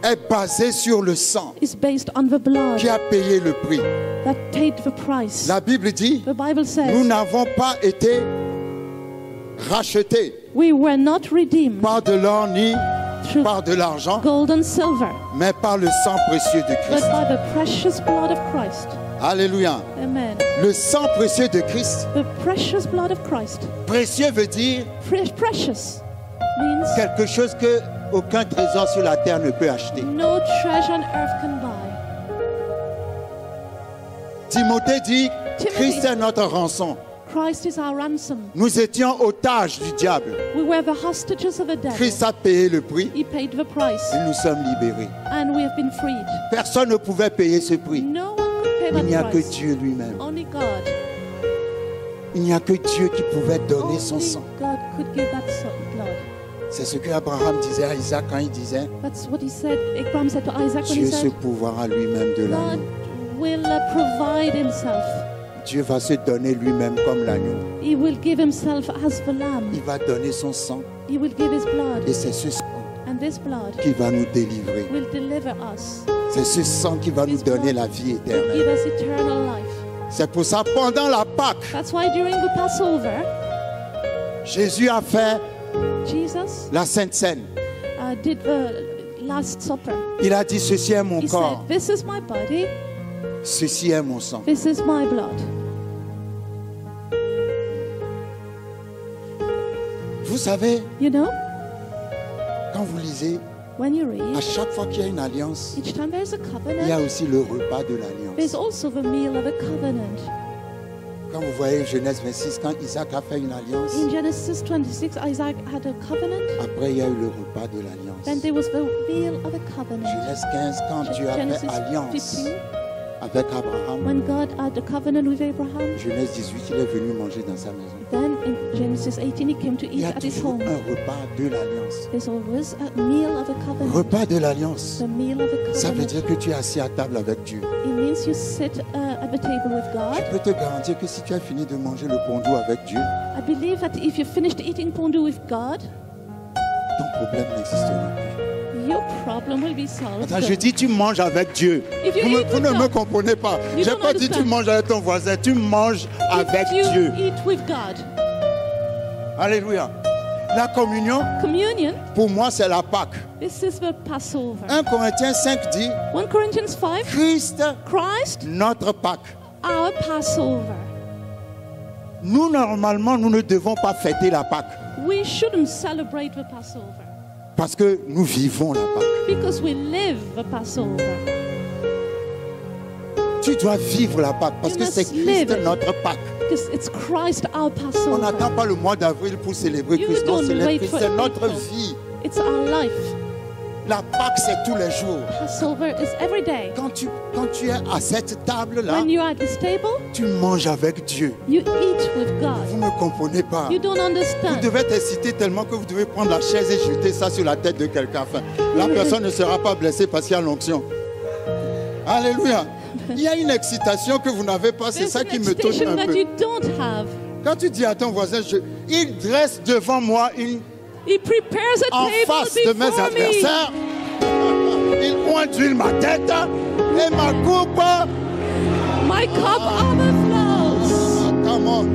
est basée sur le sang is based on the blood qui a payé le prix. that paid the price. La Bible dit, The Bible nous says n'avons pas été rachetés we were not redeemed par de l'or ni through par de l'argent, gold and silver, mais par le sang précieux de but Christ. by the precious blood of Christ. Alléluia. Amen. Le sang précieux de Christ. The precious blood of Christ. Précieux veut dire Precious means quelque chose que aucun trésor sur la terre ne peut acheter. no treasure on earth can buy. Timothée dit, Timothy. Christ est notre rançon. Christ is our ransom. Nous étions otages du diable. We were the hostages of the devil. Christ a payé le prix He paid the price, et nous sommes libérés. and we have been freed. Personne ne pouvait payer ce prix. No one could pay Il n'y a that que price. Dieu lui-même. Only God. Il n'y a que Dieu qui pouvait donner son Only sang. God could give that blood. C'est ce que Abraham disait à Isaac quand il disait, That's what he said. Abraham said to Isaac when he Dieu se said, pourvoira lui-même de God l'agneau. will provide himself. Dieu va se donner lui-même comme l'agneau. He will give himself as the lamb. Il va donner son sang He will give his blood. et c'est ce sang And this blood qui va nous délivrer. will deliver us. C'est ce sang qui va nous donner la vie Will éternelle. give us eternal life. C'est pour ça, pendant la Pâque, That's why during the Passover, Jésus a fait Jesus la Sainte Seine. did the Last Supper. Il a dit, ceci est mon He corps, said, this is my body, ceci est mon sang. this is my blood. Vous savez, You know, quand vous lisez, when you à read, chaque fois qu'il y a une alliance, each time there's a il y a covenant, aussi le repas de there's l'alliance. also the meal of a covenant. Quand vous voyez Genèse 26, quand Isaac a fait une alliance, In Genesis 26, Isaac had a covenant. après il y a eu le repas de Then l'alliance. there was the meal of a covenant. Genèse 15, quand Dieu a Genesis fait alliance 15, avec Abraham, when God had a covenant with Abraham. Genèse 18, il est venu manger dans sa maison. Then in Genesis 18, he came to Il y eat a at his toujours home. un repas de l'alliance. There's always a meal of a covenant. Repas de l'alliance. The meal of a Ça veut covenant. dire que tu es assis à table avec Dieu. It means you sit at the table with God. Je peux te garantir que si tu as fini de manger le pondou avec Dieu, I believe that if you finished eating pondu with God, ton problème n'existera plus. your problem will be solved. Attends, je dis tu manges avec Dieu. If you Vous, eat vous with ne me God, comprenez pas. you Je n'ai don't pas dit tu understand. manges avec ton voisin, tu manges avec If you Dieu. eat with God. Alléluia. La communion, Communion, pour moi, c'est la Pâque. this is the Passover. 1 Corinthiens 5 dit, 1 Corinthians 5, Christ, Christ, notre Pâque. our Passover. Nous, normalement, nous ne devons pas fêter la Pâque. We shouldn't celebrate the Passover. Parce que nous vivons la Pâque. Because we live the Passover. Tu dois vivre la Pâque parce You que must c'est Christ live it. notre Pâque. Because it's Christ our On Passover. n'attend pas le mois d'avril pour célébrer You Christ. Non, don't célèbre wait Christ, for c'est notre April. vie. It's our life. La Pâque, c'est tous les jours. Passover is every day. Quand tu es à cette table-là, When you are at this table, tu manges avec Dieu. you eat with God. Vous ne me comprenez pas. You don't Vous understand. devez être excité tellement que vous devez prendre la chaise et jeter ça sur la tête de quelqu'un. Enfin, la personne ne sera pas blessée parce qu'il y a l'onction. Alléluia. Il y a une excitation que vous n'avez pas. C'est There's ça an qui me touche excitation un that peu. you don't have. Quand tu dis à ton voisin, il dresse devant moi He prepares a en table face de mes before me. adversaires. Il oint ma tête et ma coupe. My cup overflows. Come on.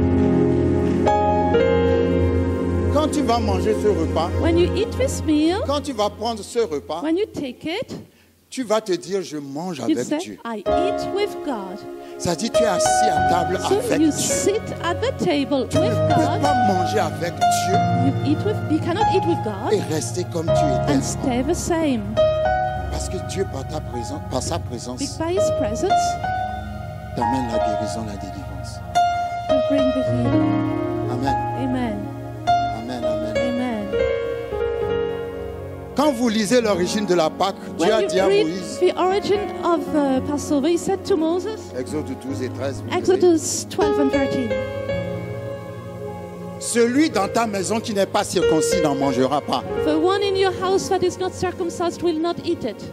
Quand tu vas manger ce repas, When you eat this meal, quand tu vas prendre ce repas, when you take it, tu vas te dire, je mange you avec say, Dieu. I eat with God. Ça dit, tu es assis à table So avec you Dieu. sit at the table Tu ne with peux God. pas manger avec Dieu You cannot eat with et God rester comme tu étais. and stay the same. Parce que Dieu, par sa présence, By His presence, t'amène la guérison, la délivrance. will bring the healing. Amen. Amen. Amen. Amen. Amen. Quand vous lisez l'origine de la Pâque, Dieu a When dit you à read Moïse, the origin of Passover, He said to Moses, Exode 12 et 13, vous verrez, Exodus 12 and 13, celui dans ta maison qui n'est pas circoncis n'en mangera pas. the one in your house that is not circumcised will not eat it.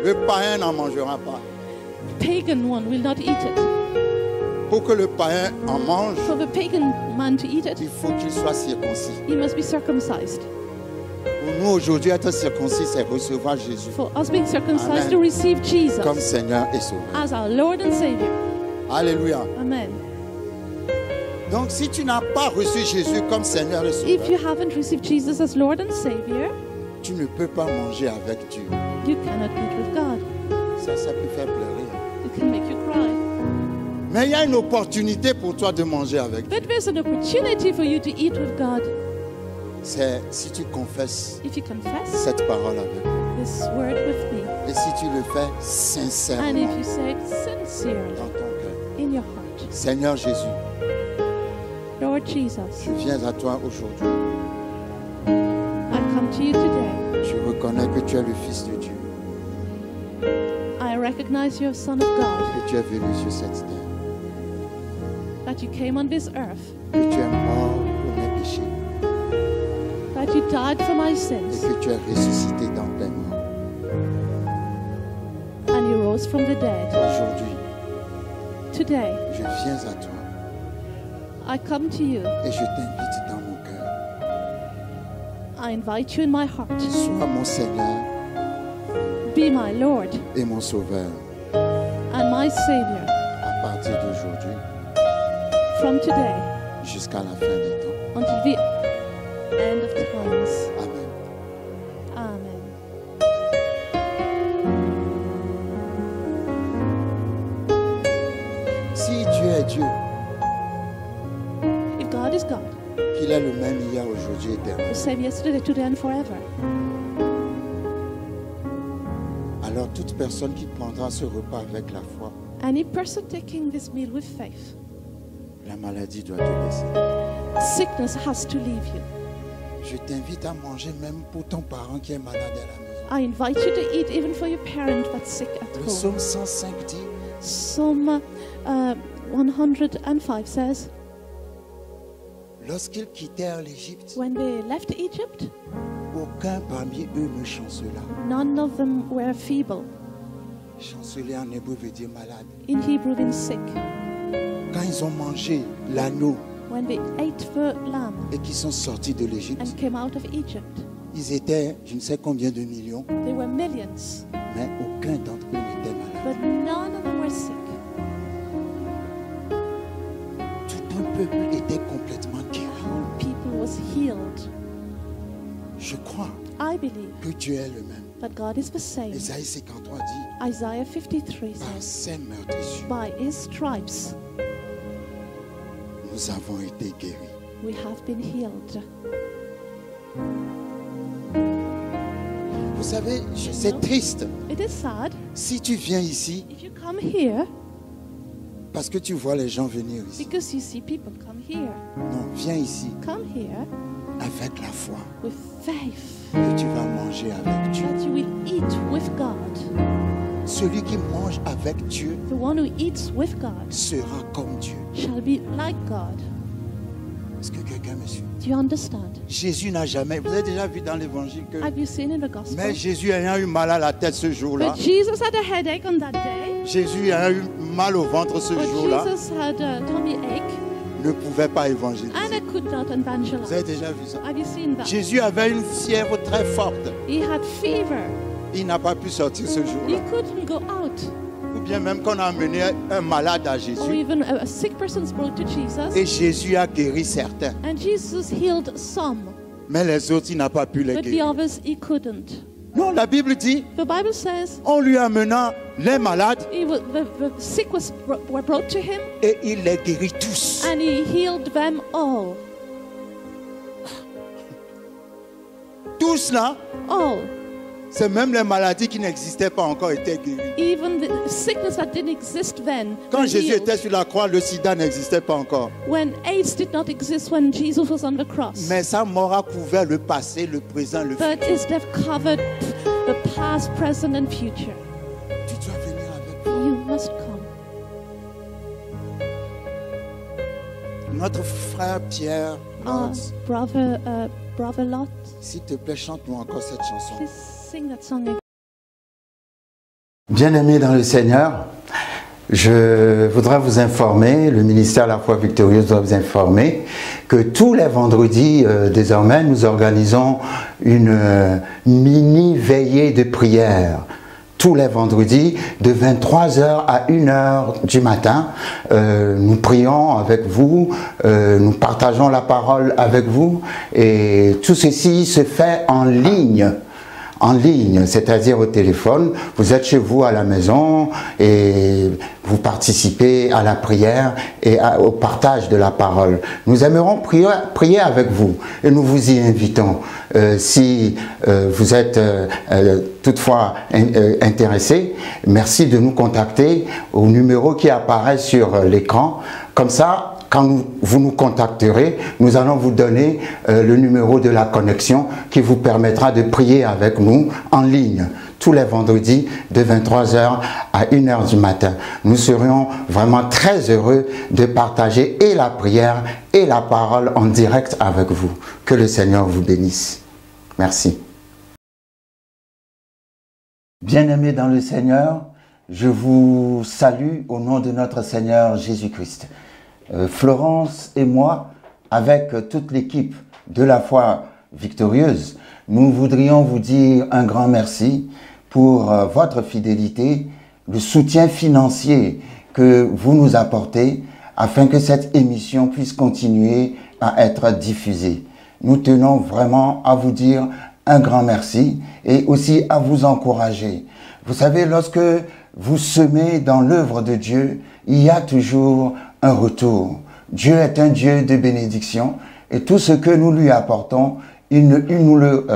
Le païen n'en mangera pas. Pagan one will not eat it. Pour que le païen en mange, For the pagan man to eat it, il faut qu'il soit circoncis. he must be circumcised. Pour nous aujourd'hui, être circoncis, c'est recevoir Jésus For us being circumcised Amen. to receive Jesus comme Seigneur et Sauveur. as our Lord and Savior. Alléluia. Amen. Donc si tu n'as pas reçu Jésus comme Seigneur et If Sauveur, you haven't received Jesus as Lord and Savior, tu ne peux pas manger avec Dieu. you cannot eat with God. Ça peut faire pleurer. It can make you cry. Mais il y a une opportunité pour toi de manger avec Dieu. But there's an opportunity for you to eat with God C'est si tu confesses if you confess cette parole avec moi. this word with me. Et si tu le fais And if sincèrement you say it sincerely dans ton cœur. in your heart. Seigneur Jésus, Lord Jesus, je viens à toi aujourd'hui. I come to you today. Je reconnais que tu es le Fils de Dieu, I recognize you're Son of God, que tu es venu sur cette terre, that you came on this earth, que tu es mort pour mes péchés that you died for my et sins, que tu es ressuscité dans tes morts. and you rose from the dead. Aujourd'hui, Today, je viens à toi I come to you. et je t'invite dans mon cœur. I invite you in my heart. Sois mon Seigneur Be my Lord et mon Sauveur and my Savior à partir d'aujourd'hui from today jusqu'à la fin des temps. until the end of times. Amen. Amen. Si Dieu est Dieu, If God is God, qu'il est le même hier, aujourd'hui et éternel, the same yesterday, today, and forever, alors toute personne qui prendra ce repas avec la foi, any person taking this meal with faith, la maladie doit te laisser. sickness has to leave you. Je t'invite à manger même pour ton parent qui est malade à la maison. I invite you to eat even for your parent that's sick at Le home. psaume 105 dit, Psalm 105 says, lorsqu'ils quittèrent l'Égypte, when they left Egypt, aucun parmi eux ne chancela. none of them were feeble. Chanceler en hébreu veut dire malade. In Hebrew, means sick. Quand ils ont mangé l'agneau When they ate the lamb et qu'ils sont sortis de l'Égypte, and came out of Egypt, ils étaient je ne sais combien de millions, they were millions, mais aucun d'entre eux n'était malade. but none of them were sick. Tout un peuple était complètement guéri. Whole people was healed. Je crois I believe que Dieu est le même. that God is the same. Ésaïe 53 dit, Isaiah 53 par says, ses meurtrissures, by his stripes nous avons été guéris. we have been healed. Vous savez, c'est triste. It is sad. Si tu viens ici, If you come here, parce que tu vois les gens venir ici. because you see people come here. Non, viens ici Come here avec la foi with faith que tu vas manger avec Dieu. that you will eat with God. Celui qui mange avec Dieu The one who eats with God sera comme Dieu. shall be like God. Est-ce que quelqu'un me suit? Do you understand? Jésus n'a jamais... Vous avez déjà vu dans l'évangile que... Have you seen in the gospel? Mais Jésus ayant eu mal à la tête ce jour-là, But Jesus had a headache on that day. Jésus ayant eu mal au ventre ce But jour-là, Jesus had a tummy ache ne pouvait pas évangéliser. and I could not Vous avez evangelize. déjà vu ça? Have you seen that? Jésus avait une fièvre très forte. He had fever. Il n'a pas pu sortir ce He jour-là. couldn't go out. Ou bien même qu'on a amené un malade à Or Jésus. even a sick person's brought to Jesus. Et Jésus a guéri certains. And Jesus healed some. Mais les autres, il n'a pas pu les But the guérir. others, he couldn't. Non, la Bible dit, The Bible says on lui amena les malades the sick were brought to him et il les guérit tous. and he healed them all. Tous là, All. c'est même les maladies qui n'existaient pas encore étaient guéries. Even the sickness that didn't exist then. Quand were Jésus healed. était sur la croix, le sida n'existait pas encore. When AIDS did not exist when Jesus was on the cross. Mais sa mort a couvert le passé, le présent, le futur. But his death covered the past, present, and future. Tu dois venir avec moi. You must come. Notre frère Pierre, Lance, Brother Lot, s'il te plaît, chante-nous encore cette chanson. please sing that song again. Bien-aimés dans le Seigneur, je voudrais vous informer, le ministère La Foi Victorieuse doit vous informer que tous les vendredis, désormais, nous organisons une mini veillée de prière. Tous les vendredis, de 23h à 1h du matin, nous prions avec vous, nous partageons la parole avec vous, et tout ceci se fait en ligne, c'est-à-dire au téléphone. Vous êtes chez vous à la maison et vous participez à la prière et au partage de la parole. Nous aimerons prier avec vous et nous vous y invitons. Si vous êtes toutefois intéressé, merci de nous contacter au numéro qui apparaît sur l'écran. Comme ça, quand vous nous contacterez, nous allons vous donner le numéro de la connexion qui vous permettra de prier avec nous en ligne tous les vendredis de 23h à 1h du matin. Nous serions vraiment très heureux de partager et la prière et la parole en direct avec vous. Que le Seigneur vous bénisse. Merci. Bien-aimés dans le Seigneur, je vous salue au nom de notre Seigneur Jésus-Christ. Florence et moi, avec toute l'équipe de La Foi Victorieuse, nous voudrions vous dire un grand merci pour votre fidélité, le soutien financier que vous nous apportez afin que cette émission puisse continuer à être diffusée. Nous tenons vraiment à vous dire un grand merci et aussi à vous encourager. Vous savez, lorsque vous semez dans l'œuvre de Dieu, il y a toujours un retour. Dieu est un Dieu de bénédiction et tout ce que nous lui apportons, il nous le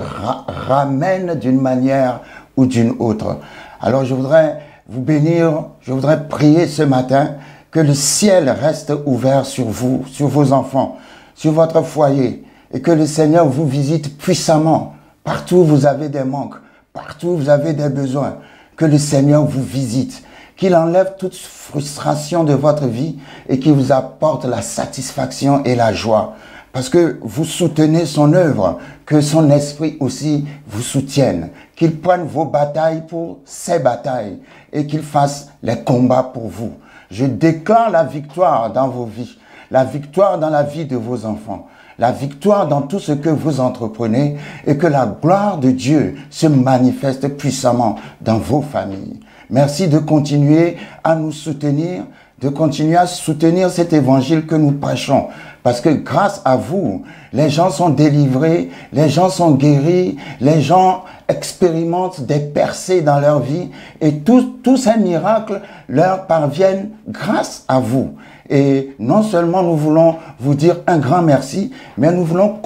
ramène d'une manière ou d'une autre. Alors je voudrais vous bénir, je voudrais prier ce matin que le ciel reste ouvert sur vous, sur vos enfants, sur votre foyer et que le Seigneur vous visite puissamment. Partout où vous avez des manques, partout où vous avez des besoins, que le Seigneur vous visite, qu'il enlève toute frustration de votre vie et qu'il vous apporte la satisfaction et la joie. Parce que vous soutenez son œuvre, que son esprit aussi vous soutienne, qu'il prenne vos batailles pour ses batailles et qu'il fasse les combats pour vous. Je déclare la victoire dans vos vies, la victoire dans la vie de vos enfants, la victoire dans tout ce que vous entreprenez et que la gloire de Dieu se manifeste puissamment dans vos familles. Merci de continuer à nous soutenir, de continuer à soutenir cet évangile que nous prêchons. Parce que grâce à vous, les gens sont délivrés, les gens sont guéris, les gens expérimentent des percées dans leur vie et tous ces miracles leur parviennent grâce à vous. Et non seulement nous voulons vous dire un grand merci, mais nous voulons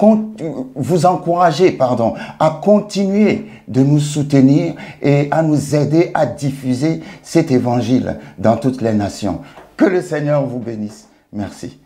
vous encourager, à continuer de nous soutenir et à nous aider à diffuser cet évangile dans toutes les nations. Que le Seigneur vous bénisse. Merci.